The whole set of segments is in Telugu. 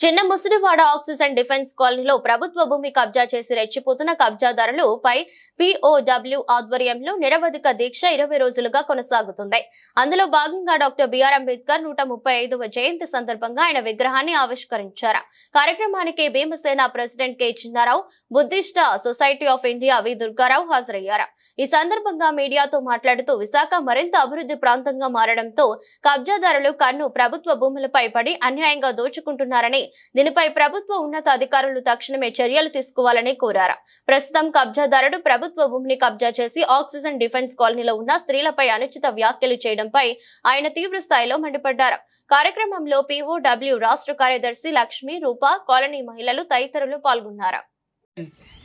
చిన్న ముసిడివాడ ఆక్సిజన్ డిఫెన్స్ కాలనీలో ప్రభుత్వ భూమి కబ్జా చేసి రెచ్చిపోతున్న కబ్జాదారులపై POW ఆధ్వర్యంలో నిరవధిక దీక్ష 20 రోజులుగా కొనసాగుతుంది. అందులో భాగంగా డాక్టర్ బిఆర్ అంబేద్కర్ 135వ జయంతి సందర్భంగా ఆయన విగ్రహాన్ని ఆవిష్కరించారు. కార్యక్రమానికి Bhimsena president K Chinnarao, Buddhist society of India V Durgarao హాజరయ్యారు. ఈ సందర్భంగా మీడియాతో మాట్లాడుతూ విశాఖ మరింత అభివృద్ధి ప్రాంతంగా మారడంతో కబ్జాదారులు కన్ను ప్రభుత్వ భూములపై పడి అన్యాయంగా దోచుకుంటున్నారని, దీనిపై ప్రభుత్వ ఉన్నత అధికారులు తక్షణమే చర్యలు తీసుకోవాలని కోరారు. ప్రస్తుతం కబ్జాదారుడు ప్రభుత్వ భూమిని కబ్జా చేసి ఆక్సిజన్ డిఫెన్స్ కాలనీలో ఉన్న స్త్రీలపై అనుచిత వ్యాఖ్యలు చేయడంపై ఆయన తీవ్ర స్థాయిలో మండిపడ్డారు. కార్యక్రమంలో POW రాష్ట్ర కార్యదర్శి లక్ష్మి, రూప, కాలనీ మహిళలు తదితరులు పాల్గొన్నారు.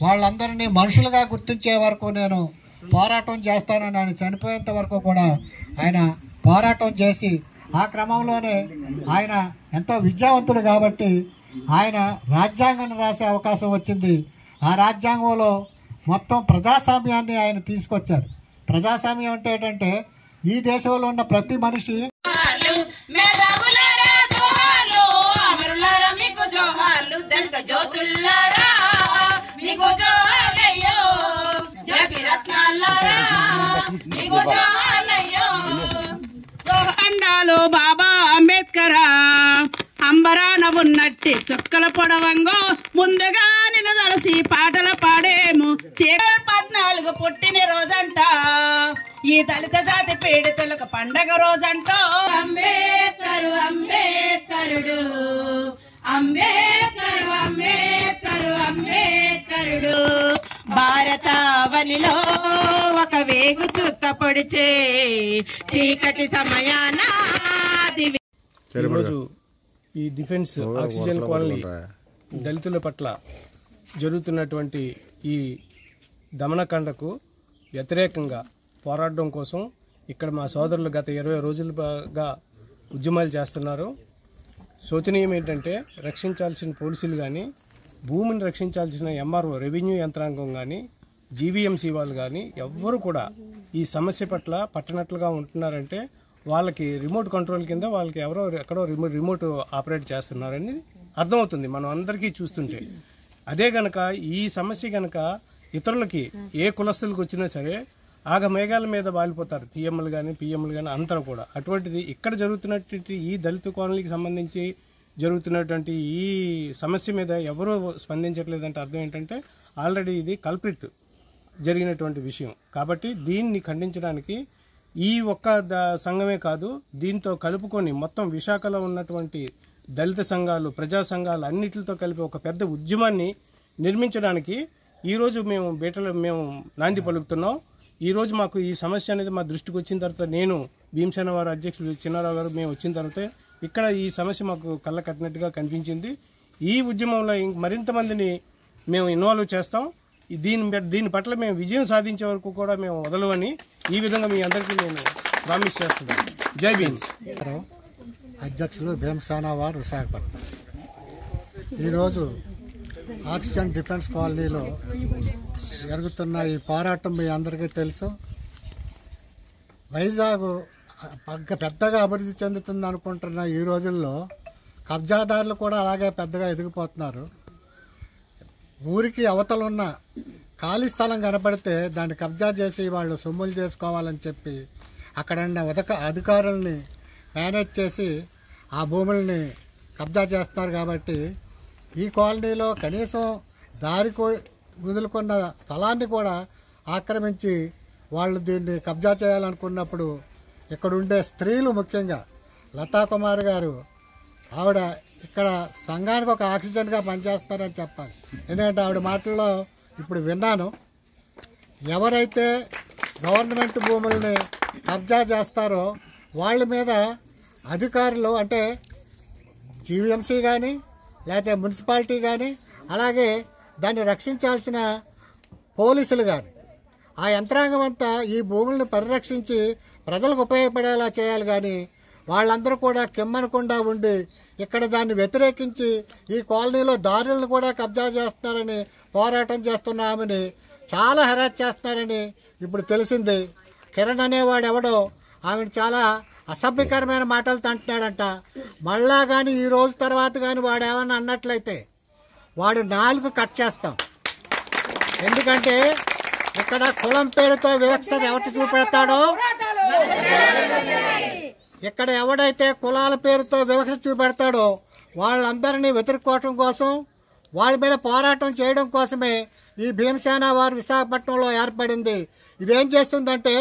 వాళ్ళందరినీ మనుషులుగా గుర్తించే వరకు నేను పోరాటం చేస్తానని ఆయన చనిపోయేంత వరకు కూడా ఆయన పోరాటం చేసి ఆ క్రమంలోనే ఆయన ఎంతో విద్యావంతుడు కాబట్టి ఆయన రాజ్యాంగాన్ని రాసే అవకాశం వచ్చింది. ఆ రాజ్యాంగంలో మొత్తం ప్రజాస్వామ్యాన్ని ఆయన తీసుకొచ్చారు. ప్రజాస్వామ్యం అంటే ఏంటంటే ఈ దేశంలో ఉన్న ప్రతి మనిషి బాబా అంబేద్కర్ అంబరాన ఉన్నట్టి చుక్కల పొడవంగో ముందుగా నిలదలసి పాటలు పాడేము. 14 పుట్టిన రోజంట ఈ దళిత జాతి పీడితులకు పండగ రోజంట. అంబేద్కరు అంబేద్కరుడు అంబేద్కరు అంబేద్కరు అంబేద్కరుడు భారతావనిలో ఒక వేగు చుక్క పొడిచే చీకటి సమయాన. ఈరోజు ఈ డిఫెన్స్ ఆక్సిజన్ కాలనీ దళితుల పట్ల జరుగుతున్నటువంటి ఈ దమనకాండకు వ్యతిరేకంగా పోరాడడం కోసం ఇక్కడ మా సోదరులు గత 20 రోజులుగా ఉద్యమాలు చేస్తున్నారు. శోచనీయం ఏంటంటే రక్షించాల్సిన పోలీసులు కానీ, భూమిని రక్షించాల్సిన MRO రెవెన్యూ యంత్రాంగం కానీ, GVMC వాళ్ళు కానీ ఎవ్వరు కూడా ఈ సమస్య పట్ల పట్టనట్లుగా ఉంటున్నారంటే వాళ్ళకి రిమోట్ కంట్రోల్ కింద వాళ్ళకి ఎక్కడో రిమోట్ ఆపరేట్ చేస్తున్నారని అర్థమవుతుంది మనం అందరికీ చూస్తుంటే. అదే గనక ఈ సమస్య గనక ఇతరులకి ఏ కులస్తులకు వచ్చినా సరే ఆగమేఘాల మీద వాలిపోతారు, TMలు కానీ PMలు కానీ అంతా కూడా. అటువంటిది ఇక్కడ జరుగుతున్నటువంటి ఈ దళిత కాలనీకి సంబంధించి జరుగుతున్నటువంటి ఈ సమస్య మీద ఎవరూ స్పందించట్లేదంటే అర్థం ఏంటంటే ఆల్రెడీ ఇది కల్ప్రిట్ జరిగినటువంటి విషయం. కాబట్టి దీన్ని ఖండించడానికి ఈ ఒక్క సంఘమే కాదు, దీంతో కలుపుకొని మొత్తం విశాఖలో ఉన్నటువంటి దళిత సంఘాలు, ప్రజా సంఘాలు అన్నిటితో కలిపి ఒక పెద్ద ఉద్యమాన్ని నిర్మించడానికి ఈరోజు మేము నాంది పలుకుతున్నాం. ఈరోజు మాకు ఈ సమస్య అనేది మా దృష్టికి వచ్చిన తర్వాత నేను భీమసేన వారి అధ్యక్షులు చిన్నారావు గారు మేము వచ్చిన తర్వాత ఇక్కడ ఈ సమస్య మాకు కళ్ళ కట్టినట్టుగా కనిపించింది. ఈ ఉద్యమంలో మరింత మందిని మేము ఇన్వాల్వ్ చేస్తాం. దీని పట్ల మేము విజయం సాధించే వరకు కూడా మేము వదలవని ఈ విధంగా మీ అందరికీ నేను ప్రామిస్ చేస్తున్నాను. జై భీమ్. అధ్యక్షులు భీమసేన వారు విశాఖపట్నం. ఈరోజు ఆక్సిజన్ డిఫెన్స్ కాలనీలో జరుగుతున్న ఈ పోరాటం మీ అందరికీ తెలుసు. వైజాగ్ పెద్దగా అభివృద్ధి చెందుతుంది అనుకుంటున్న ఈ రోజుల్లో కబ్జాదారులు కూడా అలాగే పెద్దగా ఎదిగిపోతున్నారు. ఊరికి అవతల ఉన్న ఖాళీ స్థలం కనపడితే దాన్ని కబ్జా చేసి వాళ్ళు సొమ్ములు చేసుకోవాలని చెప్పి అక్కడ ఉన్న అధికారుల్ని మేనేజ్ చేసి ఆ భూముల్ని కబ్జా చేస్తున్నారు. కాబట్టి ఈ కాలనీలో కనీసం దారికి వదులుకున్న స్థలాన్ని కూడా ఆక్రమించి వాళ్ళు దీన్ని కబ్జా చేయాలనుకున్నప్పుడు ఇక్కడ ఉండే స్త్రీలు, ముఖ్యంగా లతాకుమారి గారు, ఆవిడ ఇక్కడ సంఘానికి ఒక ఆక్సిజన్గా పనిచేస్తారని చెప్పాలి. ఎందుకంటే ఆవిడ మాటల్లో ఇప్పుడు విన్నాను, ఎవరైతే గవర్నమెంట్ భూముల్ని కబ్జా చేస్తారో వాళ్ళ మీద అధికారులు అంటే GVMC కానీ లేకపోతే మున్సిపాలిటీ కానీ అలాగే దాన్ని రక్షించాల్సిన పోలీసులు కానీ ఆ యంత్రాంగం అంతా ఈ భూములను పరిరక్షించి ప్రజలకు ఉపయోగపడేలా చేయాలి. కానీ వాళ్ళందరూ కూడా కిమ్మనకుండా ఉండి ఇక్కడ దాన్ని వ్యతిరేకించి ఈ కాలనీలో దారులను కూడా కబ్జా చేస్తున్నారని పోరాటం చేస్తున్నామని చాలా హెరాస్ చేస్తున్నారని ఇప్పుడు తెలిసింది. కిరణ్ అనేవాడు ఎవడో ఆమెను చాలా అసభ్యకరమైన మాటలతో అంటున్నాడంట. మళ్ళా కానీ ఈ రోజు తర్వాత కానీ వాడు ఏమన్నా అన్నట్లయితే వాడు నాలుగు కట్ చేస్తాం. ఎందుకంటే ఇక్కడ కులం పేరుతో వివక్షత ఎవరు చూపెడతాడో, ఇక్కడ ఎవడైతే కులాల పేరుతో వివక్షత చూపెడతాడో వాళ్ళందరినీ వ్యతిరేకోవటం కోసం, వాళ్ళ మీద పోరాటం చేయడం కోసమే ఈ భీమసేన వారు విశాఖపట్నంలో ఏర్పడింది. ఇదేం చేస్తుందంటే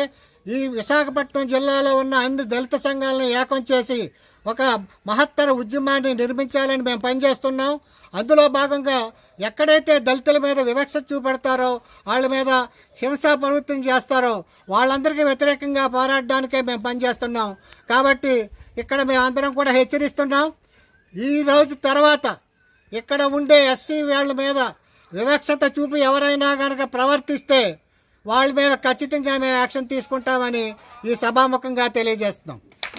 ఈ విశాఖపట్నం జిల్లాలో ఉన్న అన్ని దళిత సంఘాలను ఏకం చేసి ఒక మహత్తర ఉద్యమాన్ని నిర్మించాలని మేము పనిచేస్తున్నాం. అందులో భాగంగా ఎక్కడైతే దళితుల మీద వివక్ష చూపెడతారో, వాళ్ళ మీద హింసా ప్రవృత్తిని చేస్తారో వాళ్ళందరికీ వ్యతిరేకంగా పోరాడడానికే మేము పనిచేస్తున్నాం. కాబట్టి ఇక్కడ మేమందరం కూడా హెచ్చరిస్తున్నాం, ఈ రోజు తర్వాత ఇక్కడ ఉండే ఎస్సీ వాళ్ళ మీద వివక్షత చూపి ఎవరైనా కనుక ప్రవర్తిస్తే వాళ్ళ మీద ఖచ్చితంగా మేము యాక్షన్ తీసుకుంటామని ఈ సభాముఖంగా తెలియజేస్తున్నాం.